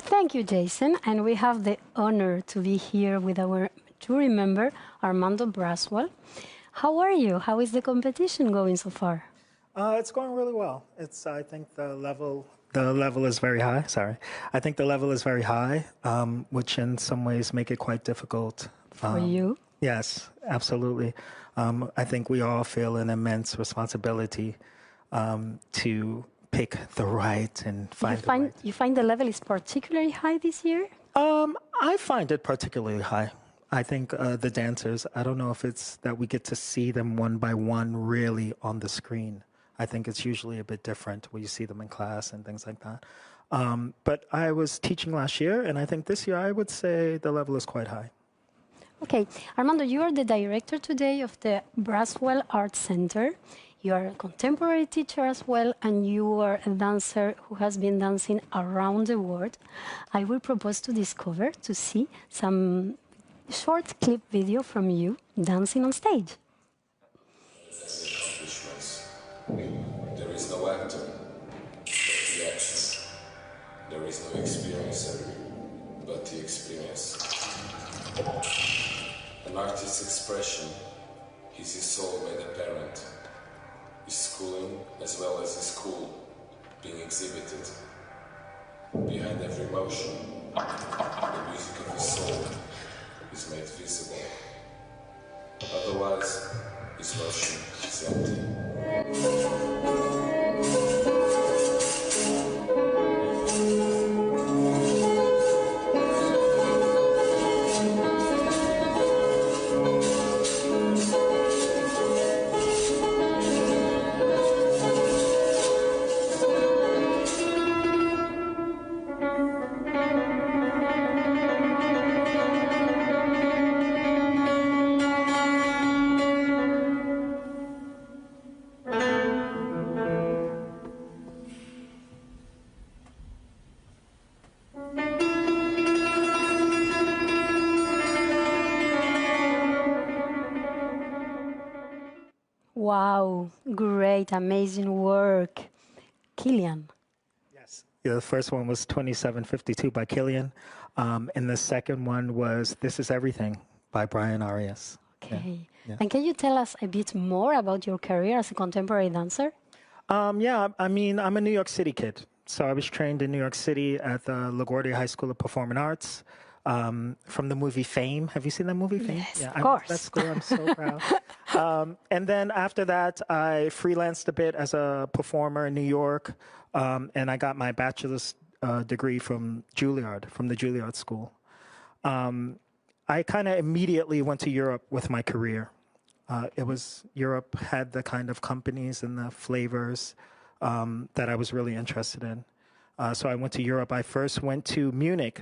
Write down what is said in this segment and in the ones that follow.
Thank you, Jason. And we have the honor to be here with our jury member, Armando Braswell. How are you? How is the competition going so far? It's going really well. I think the level is very high. Sorry. I think the level is very high, which in some ways make it quite difficult. For you? Yes, absolutely. I think we all feel an immense responsibility to pick the right and find the right. You find the level is particularly high this year? I find it particularly high. I think the dancers, I don't know if it's that we get to see them one by one really on the screen. I think it's usually a bit different when you see them in class and things like that. But I was teaching last year, and I think this year I would say the level is quite high. Okay. Armando, you are the director today of the Braswell Arts Center. You are a contemporary teacher as well, and you are a dancer who has been dancing around the world. I will propose to see some short clip video from you dancing on stage. There is no actor, but the action. There is no experiencer, but the experience. An artist's expression is his soul made apparent. His schooling as well as his school being exhibited. Behind every motion, the music of his soul is made visible. Otherwise, his motion is empty. Wow, great, amazing work. Killian. Yes. Yeah, the first one was 2752 by Killian, and the second one was This Is Everything by Brian Arias. Okay. Yeah. Yeah. And can you tell us a bit more about your career as a contemporary dancer? Yeah, I mean, I'm a New York City kid. So I was trained in New York City at the LaGuardia High School of Performing Arts. From the movie Fame. Have you seen that movie, Fame? Yes, yeah, of course. That's cool. I'm so proud. And then after that, I freelanced a bit as a performer in New York, and I got my bachelor's degree from Juilliard, from the Juilliard School. I kind of immediately went to Europe with my career. Europe had the kind of companies and the flavors that I was really interested in. So I went to Europe. I first went to Munich.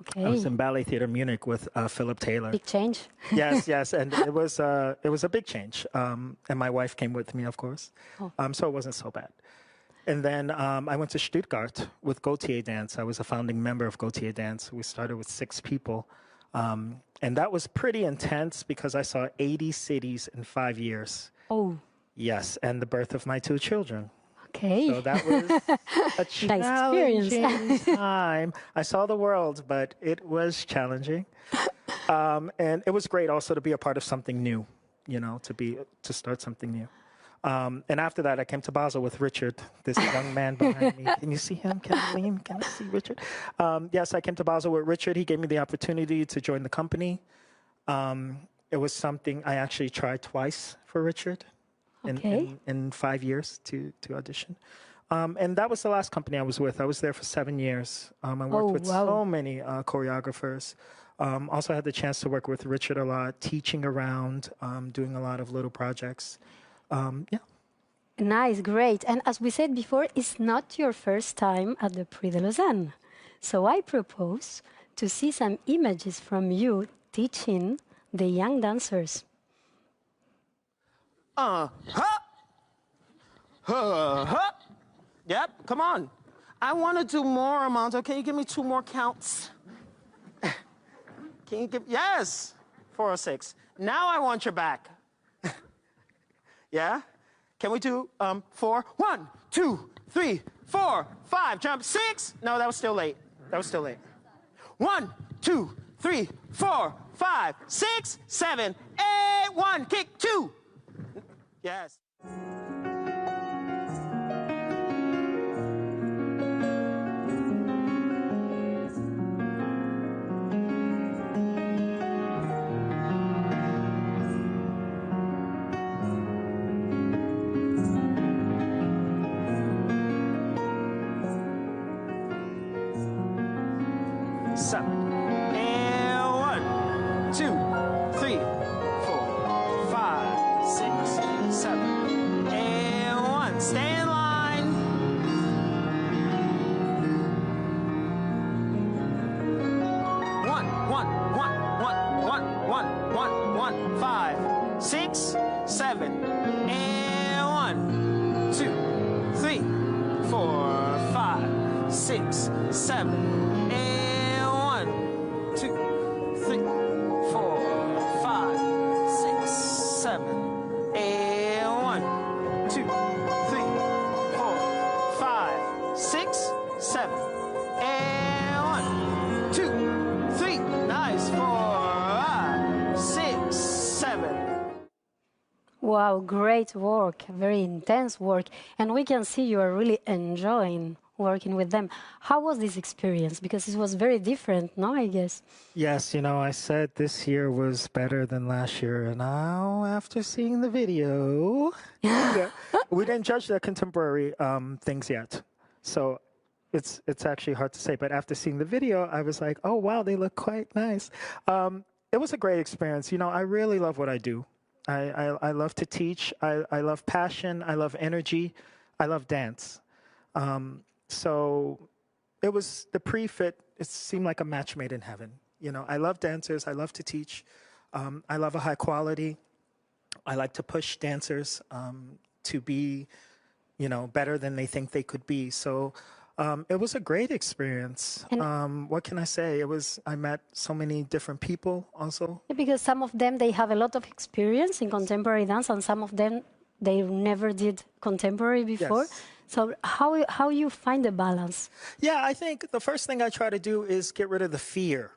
Okay. I was in Ballet Theatre Munich with Philip Taylor. Big change. Yes, and it was a big change. And my wife came with me, of course. Oh. So it wasn't so bad. And then I went to Stuttgart with Gautier Dance. I was a founding member of Gautier Dance. We started with 6 people. And that was pretty intense because I saw 80 cities in 5 years. Oh. Yes, and the birth of my 2 children. Okay. So that was a challenging time. I saw the world, but it was challenging. And it was great also to be a part of something new, you know, to start something new. And after that, I came to Basel with Richard, this young man behind me. Can you see him? Can I see Richard? Yes, I came to Basel with Richard. He gave me the opportunity to join the company. It was something I actually tried twice for Richard. In 5 years to audition. And that was the last company I was with. I was there for 7 years. I worked with so many choreographers. Also had the chance to work with Richard a lot, teaching around, doing a lot of little projects. Yeah. Nice, great. And as we said before, it's not your first time at the Prix de Lausanne. So I propose to see some images from you teaching the young dancers. Yep, come on. I want to do more, Armando. Can you give me 2 more counts? Can you give, yes, 4 or 6. Now I want your back. Yeah? Can we do 4? 1, 2, 3, 4, 5, jump, 6. No, that was still late. That was still late. 1, 2, 3, 4, 5, 6, 7, 8. 1, kick, 2. Yes. Wow, great work, very intense work. And we can see you are really enjoying working with them. How was this experience? Because it was very different, no, I guess? Yes, you know, I said this year was better than last year. And now, after seeing the video, we didn't judge the contemporary things yet. So it's actually hard to say. But after seeing the video, I was like, oh, wow, they look quite nice. It was a great experience. You know, I really love what I do. I love to teach. I love passion. I love energy. I love dance. So it was the pre-fit. It seemed like a match made in heaven. You know, I love dancers. I love to teach. I love a high quality. I like to push dancers to be, you know, better than they think they could be. So it was a great experience. What can I say? I met so many different people also. Because some of them, they have a lot of experience in contemporary dance, and some of them, they never did contemporary before. Yes. So how you find the balance? Yeah, I think the first thing I try to do is get rid of the fear,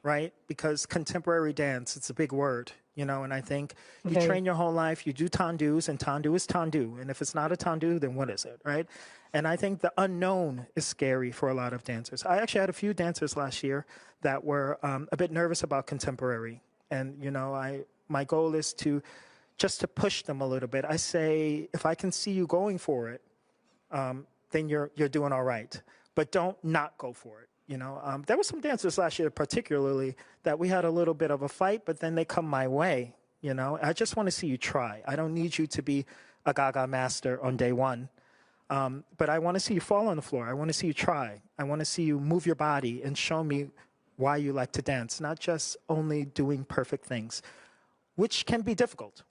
right? Because contemporary dance, it's a big word, you know, and I think you train your whole life, you do tendus, and tendu is tendu. And if it's not a tendu, then what is it, right? And I think the unknown is scary for a lot of dancers. I actually had a few dancers last year that were a bit nervous about contemporary. And, you know, my goal is just to push them a little bit. I say, if I can see you going for it, then you're doing all right. But don't not go for it. You know, there were some dancers last year particularly that we had a little bit of a fight, but then they come my way. You know, I just want to see you try. I don't need you to be a Gaga master on day one. But I want to see you fall on the floor. I want to see you try. I want to see you move your body and show me why you like to dance, not just only doing perfect things, which can be difficult.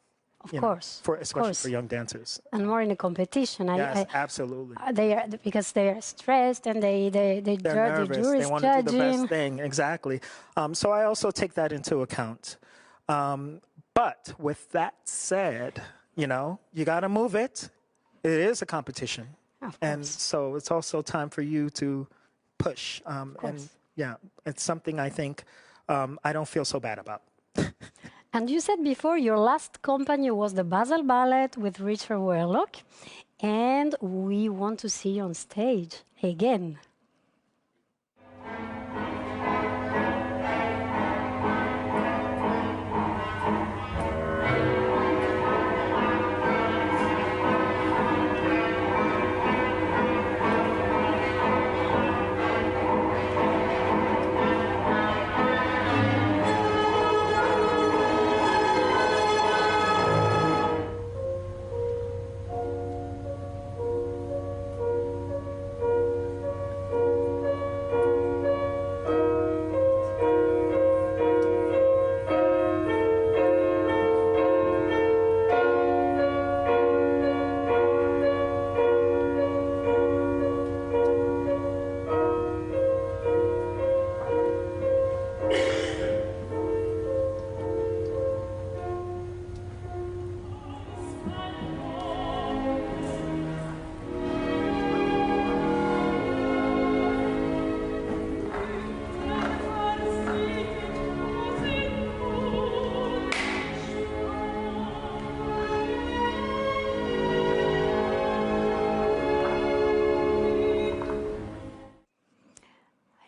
Of course, especially for young dancers. And more in a competition. Yes, absolutely. Because they are stressed and they're nervous. The jury's they want judging. to do the best thing. Exactly. So I also take that into account. But with that said, you know, you got to move it. It is a competition. And so it's also time for you to push. And yeah, it's something I think I don't feel so bad about. And you said before your last company was the Basel Ballet with Richard Warlock, and we want to see you on stage again.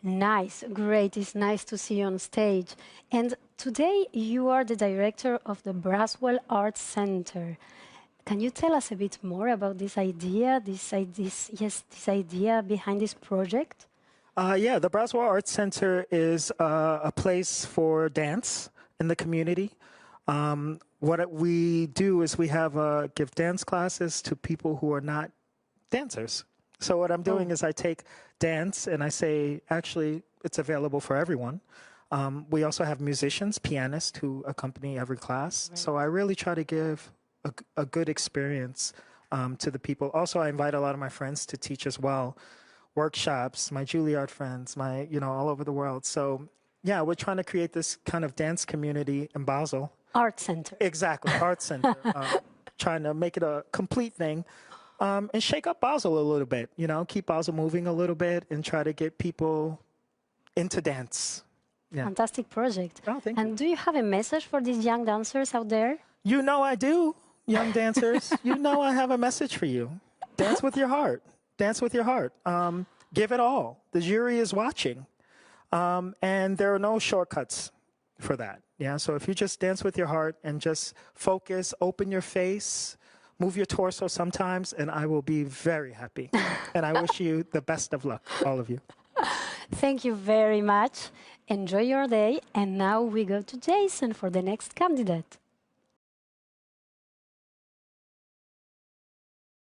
Nice, great. It's nice to see you on stage. And today you are the director of the Braswell Arts Center. Can you tell us a bit more about this idea, this idea behind this project? Yeah, the Braswell Arts Center is a place for dance in the community. What we do is we have give dance classes to people who are not dancers. So what I'm doing is I take dance and I say, actually, it's available for everyone. We also have musicians, pianists who accompany every class. Right. So I really try to give a good experience to the people. Also, I invite a lot of my friends to teach as well. Workshops, my Juilliard friends, all over the world. So yeah, we're trying to create this kind of dance community in Basel. Art center. Exactly, art center. Trying to make it a complete thing and shake up Basel a little bit, keep Basel moving a little bit and try to get people into dance. Yeah. Fantastic project. Oh, thank you. And do you have a message for these young dancers out there? You know I do, young dancers. You know I have a message for you. Dance with your heart. Dance with your heart. Give it all. The jury is watching. And there are no shortcuts for that. Yeah. So if you just dance with your heart and just focus, open your face, move your torso sometimes, and I will be very happy. And I wish you the best of luck, all of you. Thank you very much. Enjoy your day. And now we go to Jason for the next candidate.